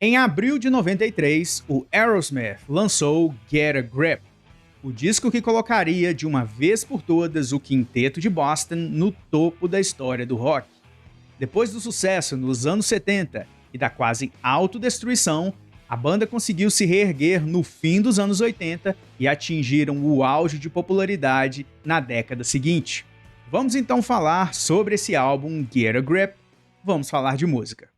Em abril de 93, o Aerosmith lançou Get a Grip, o disco que colocaria de uma vez por todas o quinteto de Boston no topo da história do rock. Depois do sucesso nos anos 70 e da quase autodestruição, a banda conseguiu se reerguer no fim dos anos 80 e atingiram o auge de popularidade na década seguinte. Vamos então falar sobre esse álbum Get a Grip, vamos falar de música.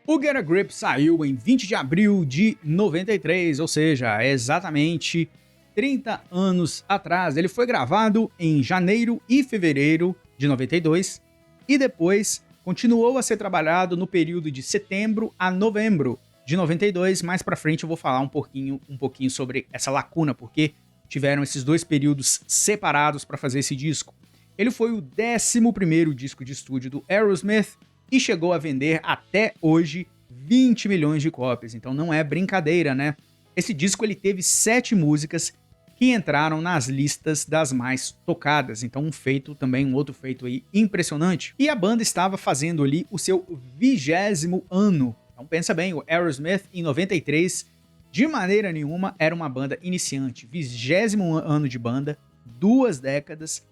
O Get a Grip saiu em 20 de abril de 93, ou seja, exatamente 30 anos atrás. Ele foi gravado em janeiro e fevereiro de 92 e depois continuou a ser trabalhado no período de setembro a novembro de 92. Mais pra frente eu vou falar um pouquinho sobre essa lacuna, porque tiveram esses dois períodos separados para fazer esse disco. Ele foi o 11º disco de estúdio do Aerosmith e chegou a vender até hoje 20 milhões de cópias, então não é brincadeira, né? Esse disco ele teve 7 músicas que entraram nas listas das mais tocadas, então um outro feito aí impressionante. E a banda estava fazendo ali o seu 20º ano, então pensa bem, o Aerosmith em 93, de maneira nenhuma era uma banda iniciante, 20º ano de banda, 2 décadas,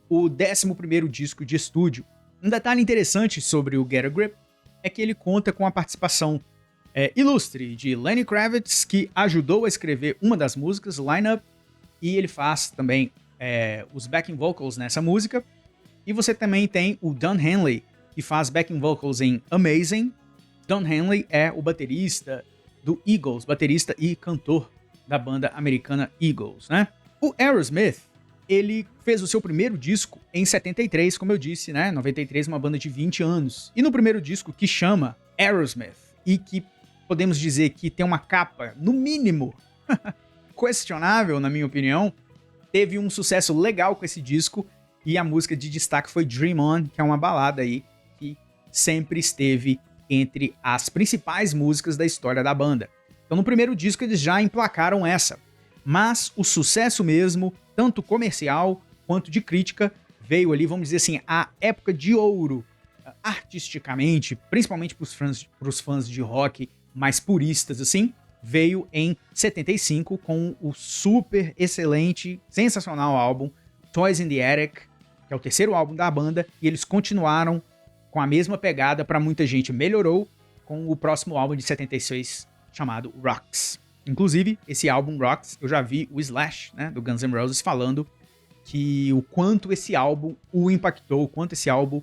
o 11º disco de estúdio. Um detalhe interessante sobre o Get a Grip é que ele conta com a participação ilustre de Lenny Kravitz, que ajudou a escrever uma das músicas, Line Up, e ele faz também os backing vocals nessa música. E você também tem o Don Henley, que faz backing vocals em Amazing. Don Henley é o baterista do Eagles, baterista e cantor da banda americana Eagles, né? O Aerosmith, ele fez o seu primeiro disco em 73, como eu disse, né? 93, uma banda de 20 anos. E no primeiro disco, que chama Aerosmith, e que podemos dizer que tem uma capa, no mínimo, questionável, na minha opinião, teve um sucesso legal com esse disco, e a música de destaque foi Dream On, que é uma balada aí que sempre esteve entre as principais músicas da história da banda. Então no primeiro disco eles já emplacaram essa. Mas o sucesso mesmo, tanto comercial quanto de crítica, veio ali, vamos dizer assim, a época de ouro, artisticamente, principalmente para os fãs de rock mais puristas, assim, veio em 75 com o super excelente, sensacional álbum Toys in the Attic, que é o terceiro álbum da banda, e eles continuaram com a mesma pegada, para muita gente melhorou, com o próximo álbum de 76 chamado Rocks. Inclusive, esse álbum Rocks, eu já vi o Slash, né, do Guns N' Roses, falando que o quanto esse álbum o impactou, o quanto esse álbum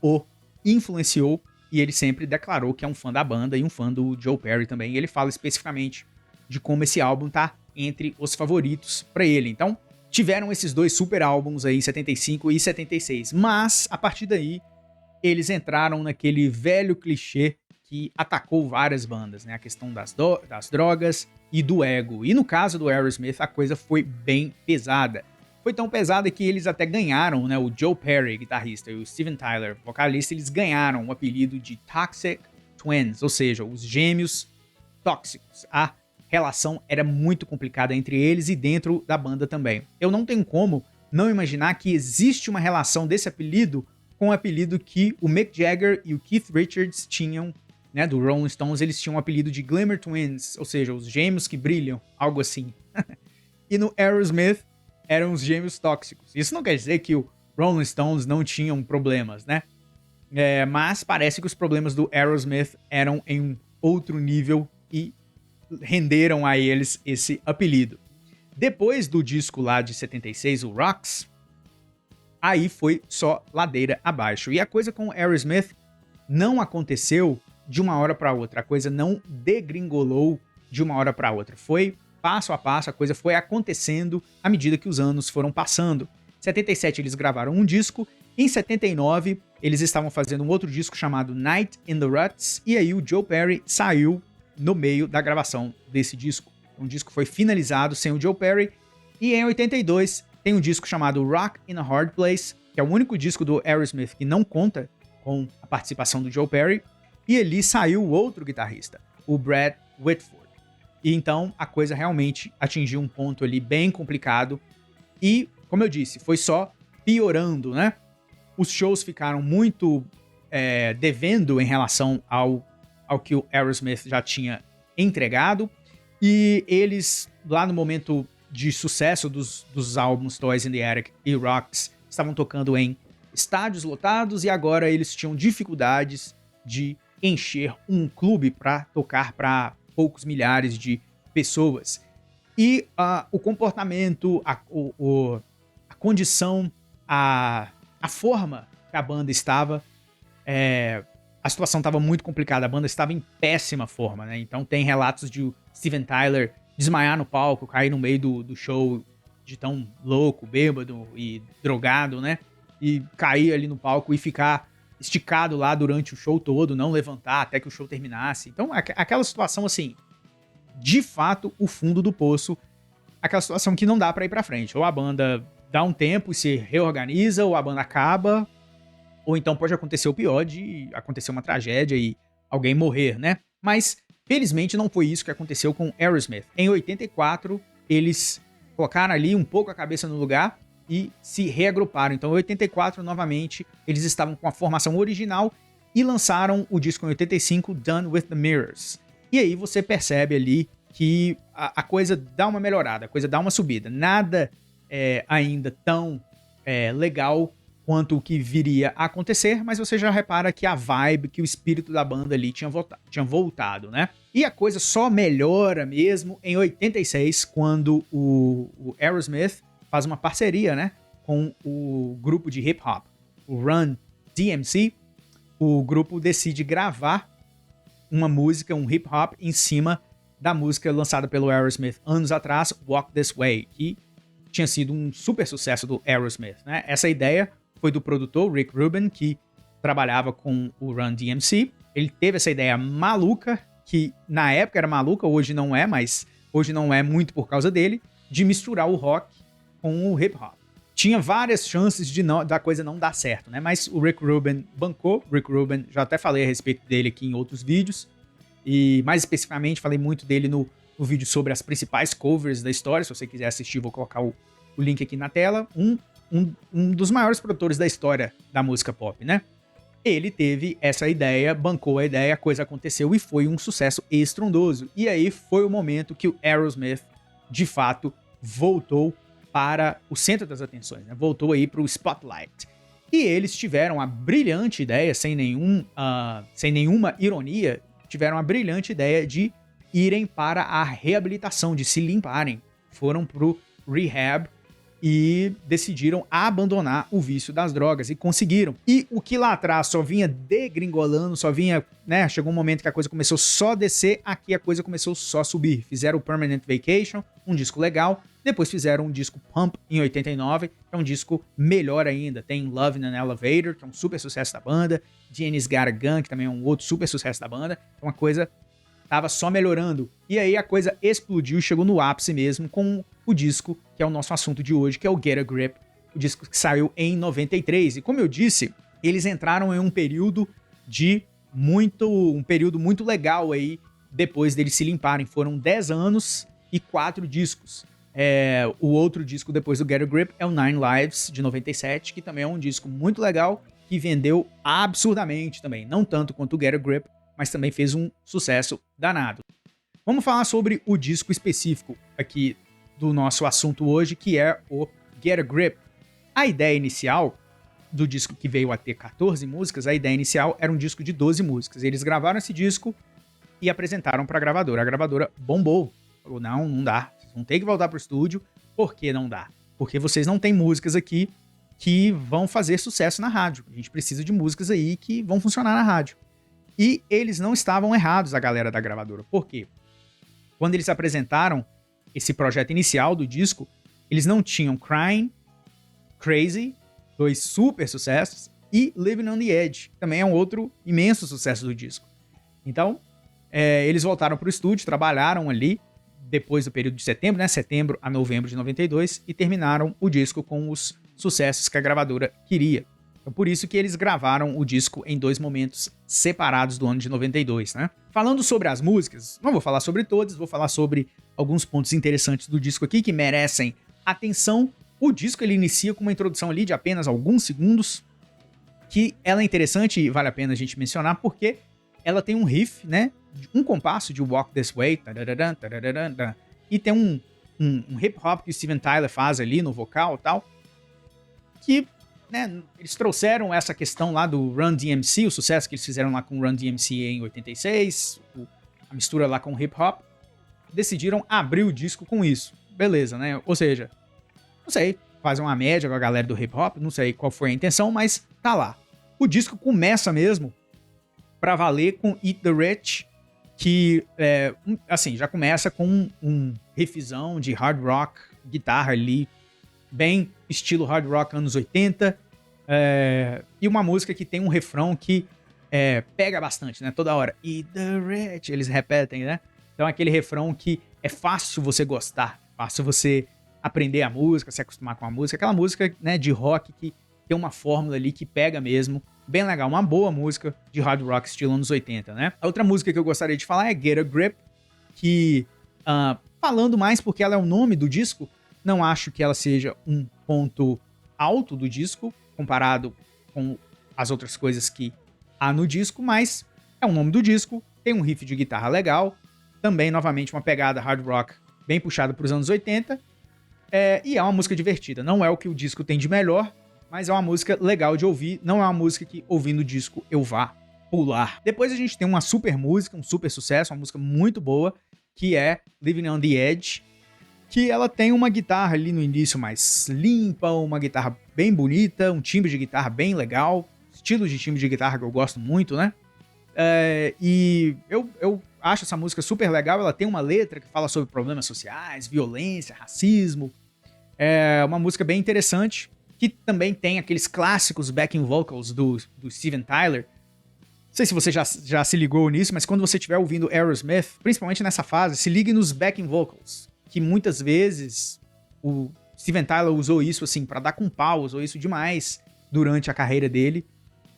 o influenciou, e ele sempre declarou que é um fã da banda e um fã do Joe Perry também. E ele fala especificamente de como esse álbum tá entre os favoritos para ele. Então, tiveram esses dois super álbuns aí, 75 e 76. Mas, a partir daí, eles entraram naquele velho clichê que atacou várias bandas, né? A questão das drogas e do ego. E no caso do Aerosmith, a coisa foi bem pesada. Foi tão pesada que eles até ganharam, né? O Joe Perry, guitarrista, e o Steven Tyler, vocalista, eles ganharam o apelido de Toxic Twins, ou seja, os gêmeos tóxicos. A relação era muito complicada entre eles e dentro da banda também. Eu não tenho como não imaginar que existe uma relação desse apelido com o apelido que o Mick Jagger e o Keith Richards tinham, né, do Rolling Stones. Eles tinham o apelido de Glimmer Twins, ou seja, os gêmeos que brilham, algo assim. E no Aerosmith eram os gêmeos tóxicos. Isso não quer dizer que o Rolling Stones não tinham problemas, né? Mas parece que os problemas do Aerosmith eram em um outro nível e renderam a eles esse apelido. Depois do disco lá de 76, o Rocks, aí foi só ladeira abaixo. E a coisa com o Aerosmith não aconteceu de uma hora para outra. A coisa não degringolou de uma hora para outra. Foi passo a passo, a coisa foi acontecendo à medida que os anos foram passando. Em 77 eles gravaram um disco, em 79 eles estavam fazendo um outro disco chamado Night in the Ruts, e aí o Joe Perry saiu no meio da gravação desse disco. O disco foi finalizado sem o Joe Perry, e em 82 tem um disco chamado Rock in a Hard Place, que é o único disco do Aerosmith que não conta com a participação do Joe Perry, e ali saiu outro guitarrista, o Brad Whitford. E então a coisa realmente atingiu um ponto ali bem complicado e, como eu disse, foi só piorando, né? Os shows ficaram muito devendo em relação ao que o Aerosmith já tinha entregado. E eles, lá no momento de sucesso dos álbuns Toys in the Attic e Rocks, estavam tocando em estádios lotados e agora eles tinham dificuldades de encher um clube para tocar para poucos milhares de pessoas. E o comportamento, a condição, a forma que a banda estava, a situação estava muito complicada, a banda estava em péssima forma, né? Então tem relatos de o Steven Tyler desmaiar no palco, cair no meio do show de tão louco, bêbado e drogado, né? E cair ali no palco e ficar esticado lá durante o show todo, não levantar até que o show terminasse. Então aquela situação assim, de fato, o fundo do poço, aquela situação que não dá pra ir pra frente. Ou a banda dá um tempo e se reorganiza, ou a banda acaba, ou então pode acontecer o pior de acontecer uma tragédia e alguém morrer, né? Mas, felizmente, não foi isso que aconteceu com Aerosmith. Em 84, eles colocaram ali um pouco a cabeça no lugar e se reagruparam. Então, em 84, novamente, eles estavam com a formação original e lançaram o disco em 85, Done with the Mirrors. E aí você percebe ali que a coisa dá uma melhorada, a coisa dá uma subida. Nada ainda tão legal quanto o que viria a acontecer, mas você já repara que a vibe, que o espírito da banda ali tinha voltado, né? E a coisa só melhora mesmo em 86, quando o Aerosmith faz uma parceria, né, com o grupo de hip hop, o Run DMC. O grupo decide gravar uma música, um hip hop, em cima da música lançada pelo Aerosmith anos atrás, Walk This Way, que tinha sido um super sucesso do Aerosmith, né? Essa ideia foi do produtor Rick Rubin, que trabalhava com o Run DMC. Ele teve essa ideia maluca, que na época era maluca, hoje não é, mas hoje não é muito por causa dele, de misturar o rock com o hip hop. Tinha várias chances da coisa não dar certo, né? Mas o Rick Rubin bancou. Rick Rubin, já até falei a respeito dele aqui em outros vídeos. E mais especificamente, falei muito dele no vídeo sobre as principais covers da história. Se você quiser assistir, vou colocar o link aqui na tela. Um dos maiores produtores da história da música pop, né? Ele teve essa ideia, bancou a ideia, a coisa aconteceu e foi um sucesso estrondoso. E aí foi o momento que o Aerosmith, de fato, voltou para o centro das atenções, né? Voltou aí para o spotlight. E eles tiveram a brilhante ideia, sem nenhuma ironia, tiveram a brilhante ideia de irem para a reabilitação, de se limparem. Foram pro rehab e decidiram abandonar o vício das drogas, e conseguiram. E o que lá atrás só vinha degringolando, só vinha, né, chegou um momento que a coisa começou só a descer, aqui a coisa começou só a subir. Fizeram o Permanent Vacation, um disco legal, depois fizeram um disco Pump em 89, que é um disco melhor ainda. Tem Love in an Elevator, que é um super sucesso da banda, Jenny's Got a Gun, que também é um outro super sucesso da banda. Então a coisa tava só melhorando. E aí a coisa explodiu e chegou no ápice mesmo com o disco que é o nosso assunto de hoje, que é o Get a Grip, o disco que saiu em 93. E como eu disse, eles entraram em um período muito legal aí, depois deles se limparem. Foram 10 anos e 4 discos. O outro disco depois do Get a Grip é o Nine Lives, de 97, que também é um disco muito legal, que vendeu absurdamente também. Não tanto quanto o Get a Grip, mas também fez um sucesso danado. Vamos falar sobre o disco específico aqui do nosso assunto hoje, que é o Get a Grip. A ideia inicial do disco, que veio a ter 14 músicas, a ideia inicial era um disco de 12 músicas. Eles gravaram esse disco e apresentaram para a gravadora. A gravadora bombou. Falou, não dá. Vocês vão ter que voltar pro estúdio. Por que não dá? Porque vocês não têm músicas aqui que vão fazer sucesso na rádio. A gente precisa de músicas aí que vão funcionar na rádio. E eles não estavam errados, a galera da gravadora. Por quê? Quando eles apresentaram esse projeto inicial do disco, eles não tinham Crying, Crazy, 2 super sucessos, e Living on the Edge, que também é um outro imenso sucesso do disco. Então, eles voltaram para o estúdio, trabalharam ali, depois do período de setembro, né, setembro a novembro de 92, e terminaram o disco com os sucessos que a gravadora queria. Então, por isso que eles gravaram o disco em 2 momentos separados do ano de 92, né? Falando sobre as músicas, não vou falar sobre todas, vou falar sobre alguns pontos interessantes do disco aqui que merecem atenção. O disco ele inicia com uma introdução ali de apenas alguns segundos, que ela é interessante e vale a pena a gente mencionar porque ela tem um riff, né? Um compasso de Walk This Way, tadadadã, tadadadã, e tem um hip hop que o Steven Tyler faz ali no vocal e tal, que, né, eles trouxeram essa questão lá do Run DMC, o sucesso que eles fizeram lá com o Run DMC em 86, a mistura lá com hip hop, decidiram abrir o disco com isso. Beleza, né? Ou seja, não sei, fazer uma média com a galera do hip hop, não sei qual foi a intenção, mas tá lá. O disco começa mesmo pra valer com Eat the Rich, que, assim, já começa com um riffzão de hard rock, guitarra ali, bem estilo hard rock anos 80, e uma música que tem um refrão que pega bastante, né? Toda hora. Eat the Rich, eles repetem, né? Então é aquele refrão que é fácil você gostar, fácil você aprender a música, se acostumar com a música, aquela música, né, de rock que tem uma fórmula ali que pega mesmo, bem legal, uma boa música de hard rock estilo anos 80, né? A outra música que eu gostaria de falar é Get a Grip, que, falando mais porque ela é o nome do disco, não acho que ela seja um ponto alto do disco, comparado com as outras coisas que há no disco, mas é o nome do disco, tem um riff de guitarra legal, também, novamente, uma pegada hard rock bem puxada para os anos 80, e é uma música divertida. Não é o que o disco tem de melhor, mas é uma música legal de ouvir, não é uma música que, ouvindo o disco, eu vá pular. Depois a gente tem uma super música, um super sucesso, uma música muito boa, que é Living on the Edge, que ela tem uma guitarra ali no início mais limpa, uma guitarra bem bonita, um timbre de guitarra bem legal, estilo de timbre de guitarra que eu gosto muito, né? E eu acho essa música super legal, ela tem uma letra que fala sobre problemas sociais, violência, racismo, é uma música bem interessante, que também tem aqueles clássicos backing vocals do Steven Tyler. Não sei se você já se ligou nisso, mas quando você estiver ouvindo Aerosmith, principalmente nessa fase, se ligue nos backing vocals, que muitas vezes o Steven Tyler usou isso assim para dar com pau, usou isso demais durante a carreira dele,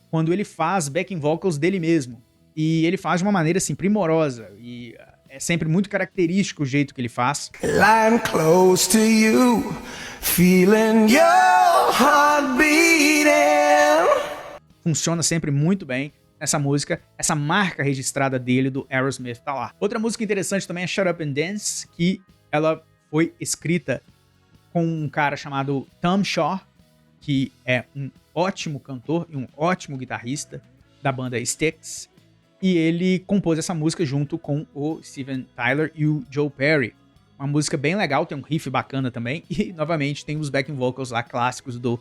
quando ele faz backing vocals dele mesmo. E ele faz de uma maneira assim primorosa, e é sempre muito característico o jeito que ele faz. Lying close to you, feeling your heart beating. Funciona sempre muito bem essa música, essa marca registrada dele do Aerosmith tá lá. Outra música interessante também é Shut Up and Dance, que ela foi escrita com um cara chamado Tom Shaw, que é um ótimo cantor e um ótimo guitarrista da banda Styx. E ele compôs essa música junto com o Steven Tyler e o Joe Perry. Uma música bem legal, tem um riff bacana também. E, novamente, tem os backing vocals lá clássicos do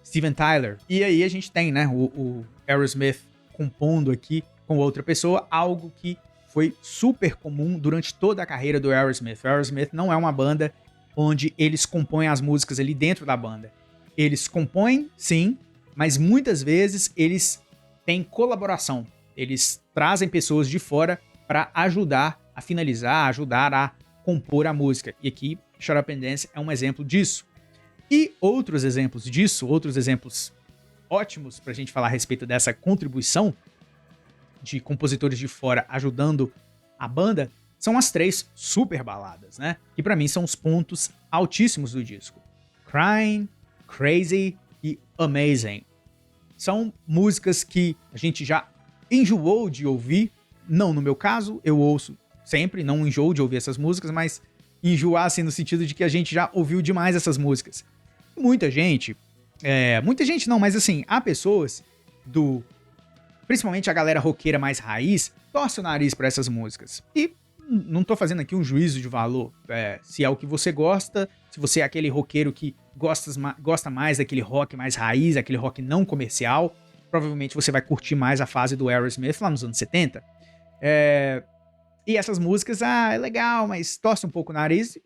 Steven Tyler. E aí a gente tem, né, o Aerosmith compondo aqui com outra pessoa, algo que foi super comum durante toda a carreira do Aerosmith. O Aerosmith não é uma banda onde eles compõem as músicas ali dentro da banda. Eles compõem, sim, mas muitas vezes eles têm colaboração. Eles trazem pessoas de fora para ajudar a finalizar, ajudar a compor a música. E aqui, Shut Up and Dance é um exemplo disso. E outros exemplos disso, outros exemplos ótimos para a gente falar a respeito dessa contribuição de compositores de fora ajudando a banda, são as 3 super baladas, né? Que para mim são os pontos altíssimos do disco. Crying, Crazy e Amazing. São músicas que a gente já enjoou de ouvir, não no meu caso, eu ouço sempre, não enjoo de ouvir essas músicas, mas enjoar assim no sentido de que a gente já ouviu demais essas músicas. Muita gente não, mas assim, há pessoas principalmente a galera roqueira mais raiz, torce o nariz pra essas músicas. E não tô fazendo aqui um juízo de valor, se é o que você gosta, se você é aquele roqueiro que gosta mais daquele rock mais raiz, aquele rock não comercial, provavelmente você vai curtir mais a fase do Aerosmith lá nos anos 70. E essas músicas, é legal, mas torce um pouco o nariz.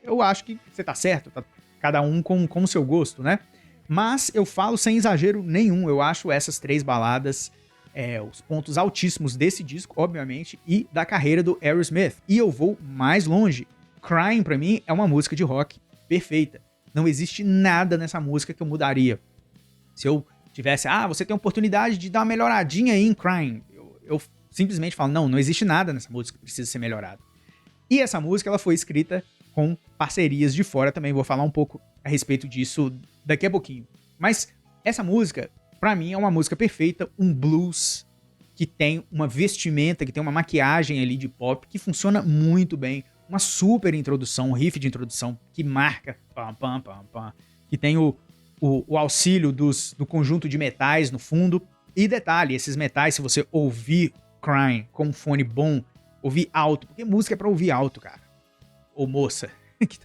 Eu acho que você tá certo, tá cada um com o seu gosto, né? Mas eu falo sem exagero nenhum, eu acho essas 3 baladas os pontos altíssimos desse disco, obviamente, e da carreira do Aerosmith. E eu vou mais longe. Crying, pra mim, é uma música de rock perfeita. Não existe nada nessa música que eu mudaria. Se eu tivesse, você tem a oportunidade de dar uma melhoradinha aí em Crying, eu simplesmente falo, não existe nada nessa música que precisa ser melhorado. E essa música, ela foi escrita com parcerias de fora também, vou falar um pouco a respeito disso daqui a pouquinho. Mas essa música, pra mim é uma música perfeita, um blues que tem uma vestimenta, que tem uma maquiagem ali de pop que funciona muito bem, uma super introdução, um riff de introdução que marca, pam, pam, pam, pam, que tem o auxílio do conjunto de metais no fundo. E detalhe, esses metais, se você ouvir Crying com um fone bom, ouvir alto, porque música é pra ouvir alto, cara. Ou moça, que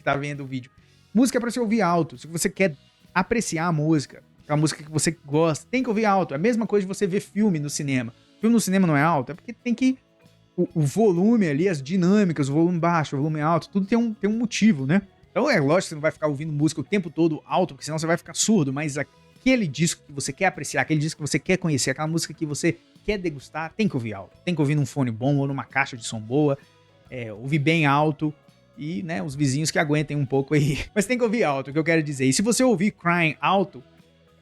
tá vendo o vídeo. Música é pra você ouvir alto. Se você quer apreciar a música, a música que você gosta, tem que ouvir alto. É a mesma coisa de você ver filme no cinema. Filme no cinema não é alto, é porque tem que... O volume ali, as dinâmicas, o volume baixo, o volume alto, tudo tem um motivo, né? Então é lógico que você não vai ficar ouvindo música o tempo todo alto, porque senão você vai ficar surdo, mas aquele disco que você quer apreciar, aquele disco que você quer conhecer, aquela música que você quer degustar, tem que ouvir alto. Tem que ouvir num fone bom ou numa caixa de som boa, ouvir bem alto e, né, os vizinhos que aguentem um pouco aí. Mas tem que ouvir alto, é o que eu quero dizer. E se você ouvir Crying alto,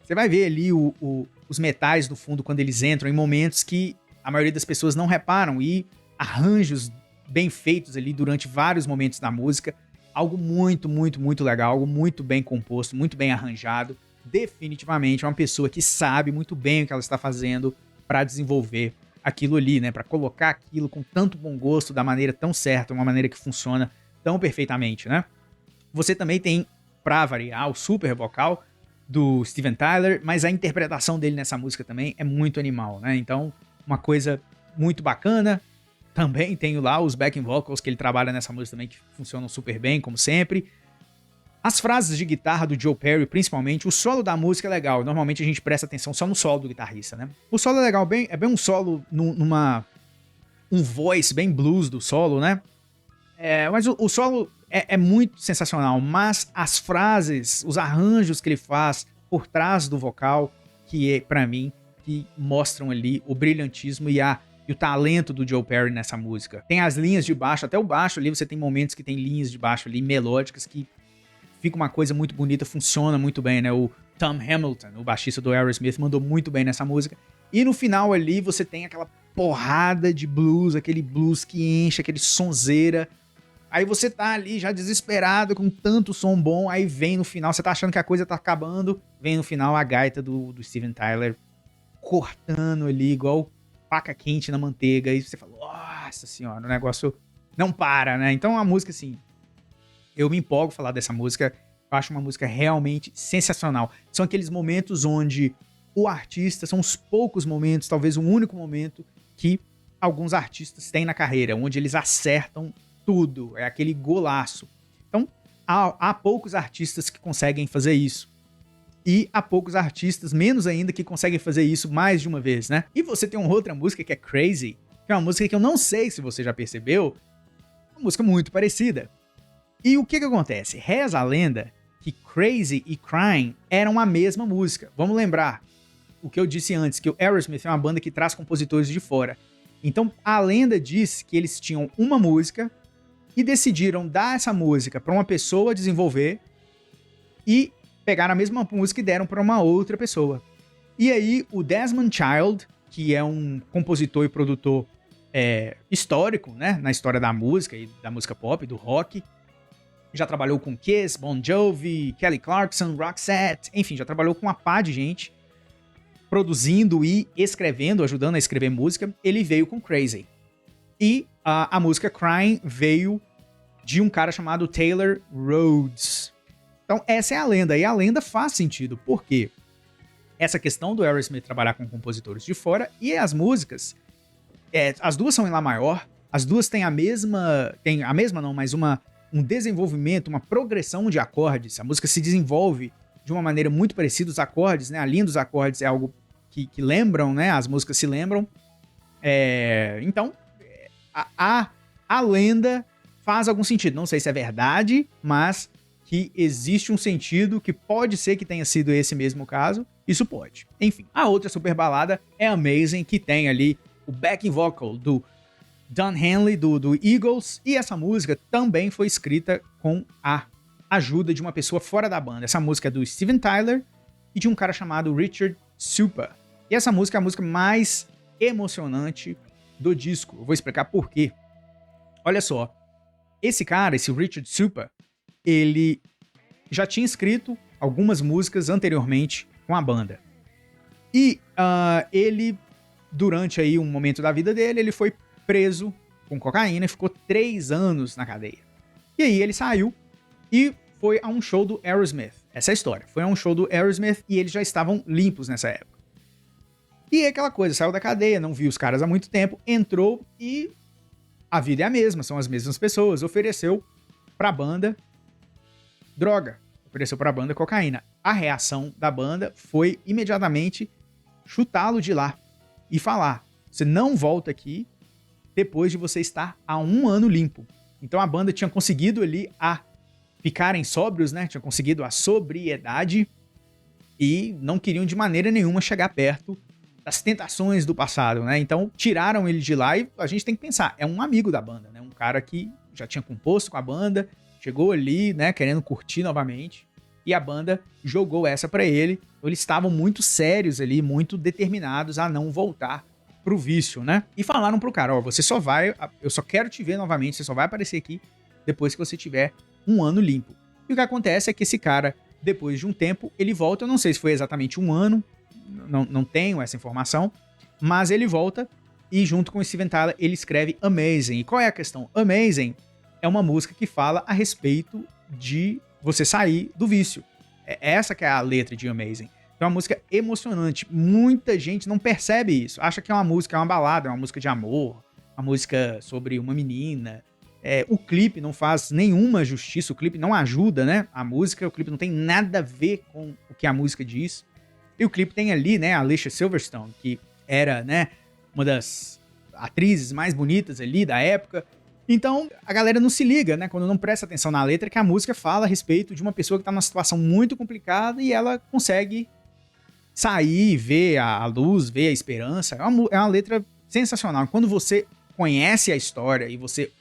você vai ver ali os metais no fundo quando eles entram em momentos que a maioria das pessoas não reparam e arranjos bem feitos ali durante vários momentos da música. Algo muito, muito, muito legal, algo muito bem composto, muito bem arranjado. Definitivamente é uma pessoa que sabe muito bem o que ela está fazendo para desenvolver aquilo ali, né? Para colocar aquilo com tanto bom gosto, da maneira tão certa, uma maneira que funciona tão perfeitamente, né? Você também tem, pra variar, o super vocal do Steven Tyler, mas a interpretação dele nessa música também é muito animal, né? Então, uma coisa muito bacana. Também tenho lá os backing vocals que ele trabalha nessa música também, que funcionam super bem, como sempre. As frases de guitarra do Joe Perry, principalmente, o solo da música é legal. Normalmente a gente presta atenção só no solo do guitarrista, né? O solo é legal, é bem um solo um voice bem blues do solo, né? Mas o solo é muito sensacional, mas as frases, os arranjos que ele faz por trás do vocal, que pra mim, que mostram ali o brilhantismo e o talento do Joe Perry nessa música. Tem as linhas de baixo, até o baixo ali, você tem momentos que tem linhas de baixo ali, melódicas, que fica uma coisa muito bonita, funciona muito bem, né? O Tom Hamilton, o baixista do Aerosmith, mandou muito bem nessa música. E no final ali, você tem aquela porrada de blues, aquele blues que enche, aquele sonzeira. Aí você tá ali já desesperado, com tanto som bom, aí vem no final, você tá achando que a coisa tá acabando, vem no final a gaita do Steven Tyler cortando ali, igual faca quente na manteiga, e você fala, nossa senhora, o negócio não para, né? Então a música, assim, eu me empolgo falar dessa música, eu acho uma música realmente sensacional. São aqueles momentos onde o artista, são os poucos momentos, talvez o único momento que alguns artistas têm na carreira, onde eles acertam tudo, é aquele golaço. Então, há poucos artistas que conseguem fazer isso. E há poucos artistas, menos ainda, que conseguem fazer isso mais de uma vez, né? E você tem uma outra música que é Crazy, que é uma música que eu não sei se você já percebeu, uma música muito parecida. E o que acontece? Reza a lenda que Crazy e Crying eram a mesma música. Vamos lembrar o que eu disse antes, que o Aerosmith é uma banda que traz compositores de fora. Então, a lenda diz que eles tinham uma música e decidiram dar essa música para uma pessoa desenvolver e pegaram a mesma música e deram para uma outra pessoa. E aí, o Desmond Child, que é um compositor e produtor histórico, né, na história da música e da música pop, do rock, já trabalhou com Kiss, Bon Jovi, Kelly Clarkson, Roxette, enfim, já trabalhou com uma pá de gente, produzindo e escrevendo, ajudando a escrever música. Ele veio com Crazy. E a música Crying veio de um cara chamado Taylor Rhodes. Então essa é a lenda, e a lenda faz sentido, porque essa questão do Aerosmith trabalhar com compositores de fora, e as músicas, as duas são em Lá maior, as duas têm um desenvolvimento, uma progressão de acordes, a música se desenvolve de uma maneira muito parecida, os acordes, né, a linha dos acordes é algo que lembram, né, as músicas se lembram, então a lenda faz algum sentido, não sei se é verdade, mas que existe um sentido que pode ser que tenha sido esse mesmo caso, isso pode. Enfim, a outra super balada é Amazing, que tem ali o backing vocal do Don Henley, do Eagles, e essa música também foi escrita com a ajuda de uma pessoa fora da banda. Essa música é do Steven Tyler e de um cara chamado Richard Supa. E essa música é a música mais emocionante do disco. Eu vou explicar por quê. Olha só, esse cara, esse Richard Supa, ele já tinha escrito algumas músicas anteriormente com a banda. E ele, durante aí um momento da vida dele, ele foi preso com cocaína e ficou 3 anos na cadeia. E aí ele saiu e foi a um show do Aerosmith. Essa é a história. Foi a um show do Aerosmith e eles já estavam limpos nessa época. E é aquela coisa, saiu da cadeia, não viu os caras há muito tempo, entrou e a vida é a mesma, são as mesmas pessoas. Ofereceu pra banda droga, ofereceu pra banda cocaína. A reação da banda foi imediatamente chutá-lo de lá e falar: você não volta aqui depois de você estar há 1 ano limpo. Então a banda tinha conseguido ali ficarem sóbrios, né? Tinha conseguido a sobriedade e não queriam de maneira nenhuma chegar perto das tentações do passado, né? Então tiraram ele de lá e a gente tem que pensar, é um amigo da banda, né? Um cara que já tinha composto com a banda, chegou ali, né, querendo curtir novamente, e a banda jogou essa pra ele. Eles estavam muito sérios ali, muito determinados a não voltar pro vício, né? E falaram pro cara, ó, você só vai, eu só quero te ver novamente, você só vai aparecer aqui depois que você tiver 1 ano limpo. E o que acontece é que esse cara, depois de um tempo, ele volta, eu não sei se foi exatamente 1 ano, não tenho essa informação, mas ele volta e junto com o Steven Tyler ele escreve Amazing. E qual é a questão? Amazing é uma música que fala a respeito de você sair do vício. É essa que é a letra de Amazing. Então é uma música emocionante. Muita gente não percebe isso. Acha que é uma música, é uma balada, é uma música de amor, uma música sobre uma menina. O clipe não faz nenhuma justiça, o clipe não ajuda, né? A música, o clipe não tem nada a ver com o que a música diz. E o clipe tem ali, né, a Alicia Silverstone, que era, né, uma das atrizes mais bonitas ali da época. Então, a galera não se liga, né, quando não presta atenção na letra, que a música fala a respeito de uma pessoa que tá numa situação muito complicada e ela consegue sair, ver a luz, ver a esperança. É uma letra sensacional. Quando você conhece a história e você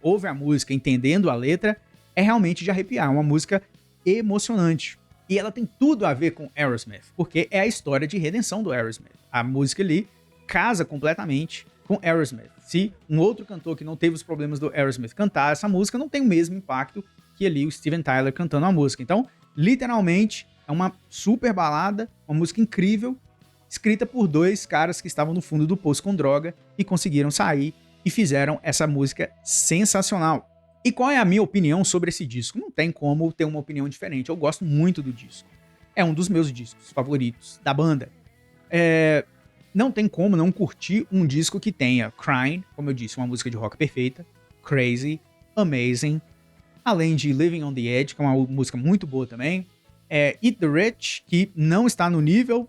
ouve a música entendendo a letra, é realmente de arrepiar. É uma música emocionante. E ela tem tudo a ver com Aerosmith, porque é a história de redenção do Aerosmith. A música ali casa completamente com Aerosmith. Se um outro cantor que não teve os problemas do Aerosmith cantar essa música, não tem o mesmo impacto que ali o Steven Tyler cantando a música. Então, literalmente, é uma super balada, uma música incrível, escrita por 2 caras que estavam no fundo do poço com droga e conseguiram sair e fizeram essa música sensacional. E qual é a minha opinião sobre esse disco? Não tem como ter uma opinião diferente. Eu gosto muito do disco. É um dos meus discos favoritos da banda. Não tem como não curtir um disco que tenha Crying, como eu disse, uma música de rock perfeita, Crazy, Amazing, além de Living on the Edge, que é uma música muito boa também, Eat the Rich, que não está no nível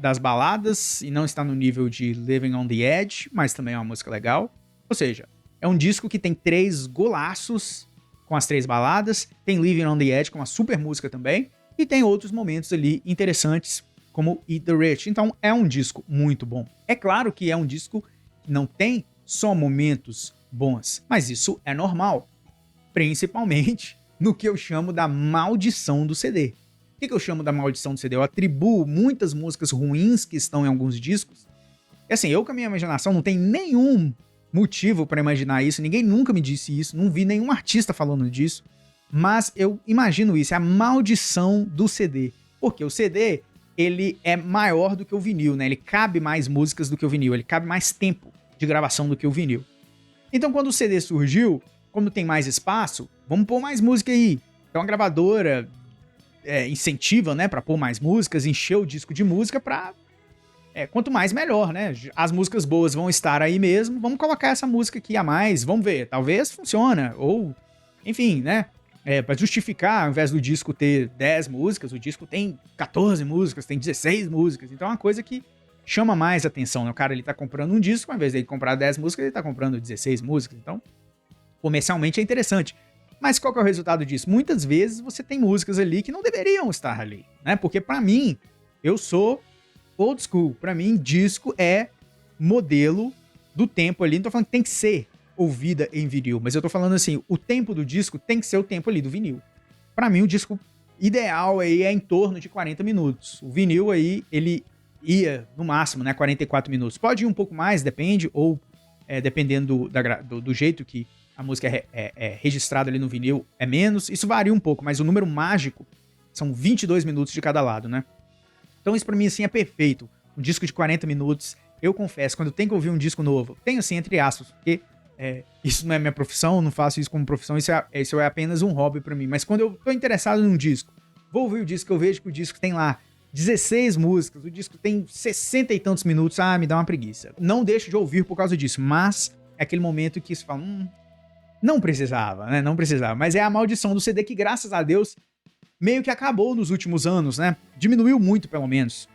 das baladas e não está no nível de Living on the Edge, mas também é uma música legal. Ou seja, é um disco que tem 3 golaços com as 3 baladas, tem Living on the Edge, com uma super música também, e tem outros momentos ali interessantes, como Eat the Rich. Então é um disco muito bom. É claro que é um disco que não tem só momentos bons, mas isso é normal, principalmente no que eu chamo da maldição do CD. O que eu chamo da maldição do CD? Eu atribuo muitas músicas ruins que estão em alguns discos. E assim, eu com a minha imaginação não tenho nenhum motivo para imaginar isso, ninguém nunca me disse isso, não vi nenhum artista falando disso, mas eu imagino isso, é a maldição do CD, porque o CD, ele é maior do que o vinil, né? Ele cabe mais músicas do que o vinil, ele cabe mais tempo de gravação do que o vinil. Então quando o CD surgiu, quando tem mais espaço, vamos pôr mais música aí. Então a gravadora incentiva, né, para pôr mais músicas, encher o disco de música pra quanto mais melhor, né? As músicas boas vão estar aí mesmo, vamos colocar essa música aqui a mais, vamos ver, talvez funciona, ou, enfim, né? Pra justificar, ao invés do disco ter 10 músicas, o disco tem 14 músicas, tem 16 músicas, então é uma coisa que chama mais atenção, né? O cara, ele tá comprando um disco, ao invés de ele comprar 10 músicas, ele tá comprando 16 músicas, então, comercialmente é interessante. Mas qual que é o resultado disso? Muitas vezes você tem músicas ali que não deveriam estar ali, né? Porque pra mim, eu sou old school. Pra mim, disco é modelo do tempo ali. Não tô falando que tem que ser ouvida em vinil, mas eu tô falando assim, o tempo do disco tem que ser o tempo ali do vinil. Pra mim, o disco ideal aí é em torno de 40 minutos. O vinil aí, ele ia no máximo, né, 44 minutos. Pode ir um pouco mais, depende, ou dependendo do jeito que a música é registrada ali no vinil, é menos. Isso varia um pouco, mas o número mágico são 22 minutos de cada lado, né? Então isso pra mim, assim, é perfeito. Um disco de 40 minutos, eu confesso, quando eu tenho que ouvir um disco novo, tenho assim, entre aspas, porque isso não é minha profissão, eu não faço isso como profissão, isso é apenas um hobby pra mim. Mas quando eu tô interessado num disco, vou ouvir o disco, eu vejo que o disco tem lá 16 músicas, o disco tem 60 e tantos minutos, me dá uma preguiça. Não deixo de ouvir por causa disso, mas é aquele momento que você fala, não precisava, né? Não precisava. Mas é a maldição do CD que, graças a Deus, meio que acabou nos últimos anos, né? Diminuiu muito, pelo menos,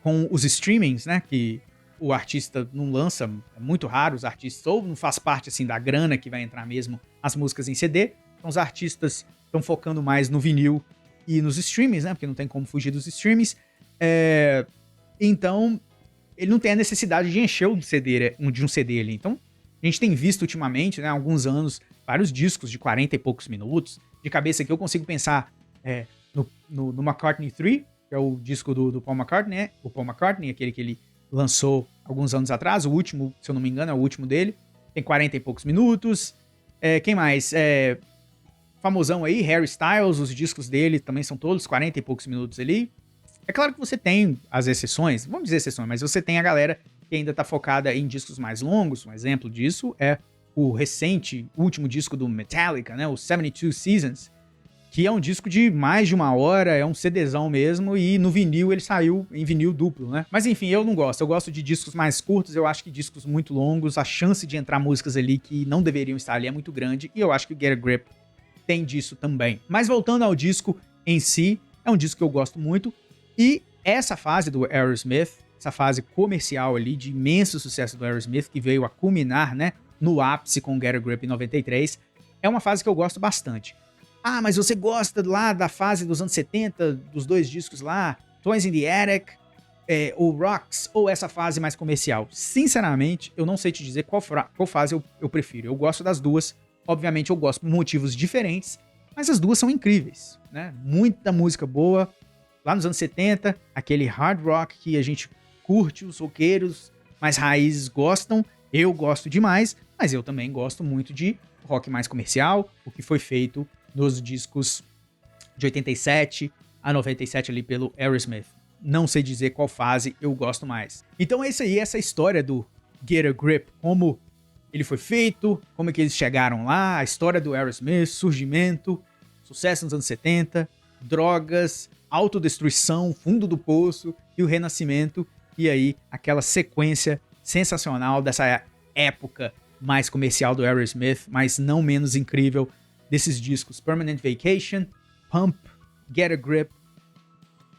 com os streamings, né? Que o artista não lança, é muito raro os artistas, ou não faz parte, assim, da grana que vai entrar mesmo as músicas em CD. Então os artistas estão focando mais no vinil e nos streamings, né? Porque não tem como fugir dos streamings. Então, ele não tem a necessidade de encher de um CD ali. Então, a gente tem visto ultimamente, né, há alguns anos, vários discos de 40 e poucos minutos. De cabeça aqui eu consigo pensar no McCartney 3, que é o disco do Paul McCartney, né? O Paul McCartney, aquele que ele lançou alguns anos atrás, o último, se eu não me engano, é o último dele. Tem 40 e poucos minutos. Quem mais? Famosão aí, Harry Styles, os discos dele também são todos 40 e poucos minutos ali. É claro que você tem as exceções, vamos dizer exceções, mas você tem a galera que ainda tá focada em discos mais longos. Um exemplo disso é o último disco do Metallica, né, o 72 Seasons, que é um disco de mais de 1 hora, é um CDzão mesmo, e no vinil ele saiu em vinil duplo, né? Mas enfim, eu não gosto, eu gosto de discos mais curtos, eu acho que discos muito longos, a chance de entrar músicas ali que não deveriam estar ali é muito grande, e eu acho que o Get a Grip tem disso também. Mas voltando ao disco em si, é um disco que eu gosto muito, e essa fase do Aerosmith, essa fase comercial ali de imenso sucesso do Aerosmith, que veio a culminar, né, no ápice com Get a Grip em 93, é uma fase que eu gosto bastante. Mas você gosta lá da fase dos anos 70, dos 2 discos lá, Toys in the Attic, ou Rocks, ou essa fase mais comercial? Sinceramente, eu não sei te dizer qual fase eu prefiro. Eu gosto das duas, obviamente eu gosto por motivos diferentes, mas as duas são incríveis, né? Muita música boa. Lá nos anos 70, aquele hard rock que a gente curte, os roqueiros mais raízes gostam, eu gosto demais, mas eu também gosto muito de rock mais comercial, o que foi feito nos discos de 87 a 97 ali pelo Aerosmith. Não sei dizer qual fase eu gosto mais. Então é isso aí, essa história do Get a Grip, como ele foi feito, como é que eles chegaram lá, a história do Aerosmith, surgimento, sucesso nos anos 70, drogas, autodestruição, fundo do poço e o renascimento, e aí aquela sequência sensacional dessa época mais comercial do Aerosmith, mas não menos incrível desses discos: Permanent Vacation, Pump, Get a Grip,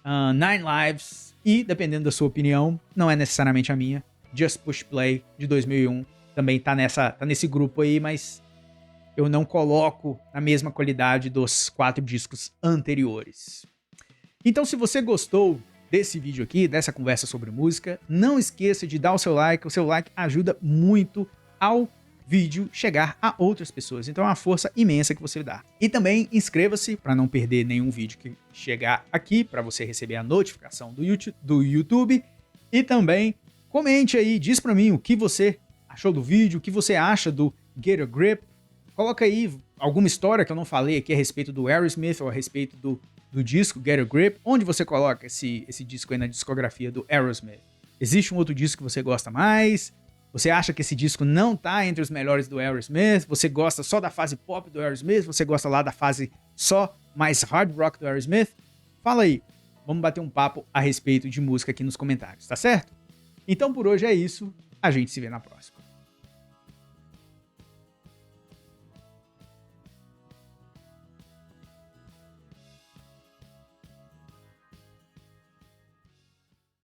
Nine Lives e, dependendo da sua opinião, não é necessariamente a minha, Just Push Play, de 2001, também tá nesse grupo aí, mas eu não coloco na mesma qualidade dos 4 discos anteriores. Então, se você gostou desse vídeo aqui, dessa conversa sobre música, não esqueça de dar o seu like ajuda muito ao vídeo chegar a outras pessoas, então é uma força imensa que você dá. E também inscreva-se para não perder nenhum vídeo que chegar aqui, para você receber a notificação do YouTube, e também comente aí, diz para mim o que você achou do vídeo, o que você acha do Get a Grip, coloca aí alguma história que eu não falei aqui a respeito do Aerosmith ou a respeito do disco Get a Grip, onde você coloca esse disco aí na discografia do Aerosmith. Existe um outro disco que você gosta mais? Você acha que esse disco não tá entre os melhores do Aerosmith? Você gosta só da fase pop do Aerosmith? Você gosta lá da fase só mais hard rock do Aerosmith? Fala aí, vamos bater um papo a respeito de música aqui nos comentários, tá certo? Então por hoje é isso, a gente se vê na próxima.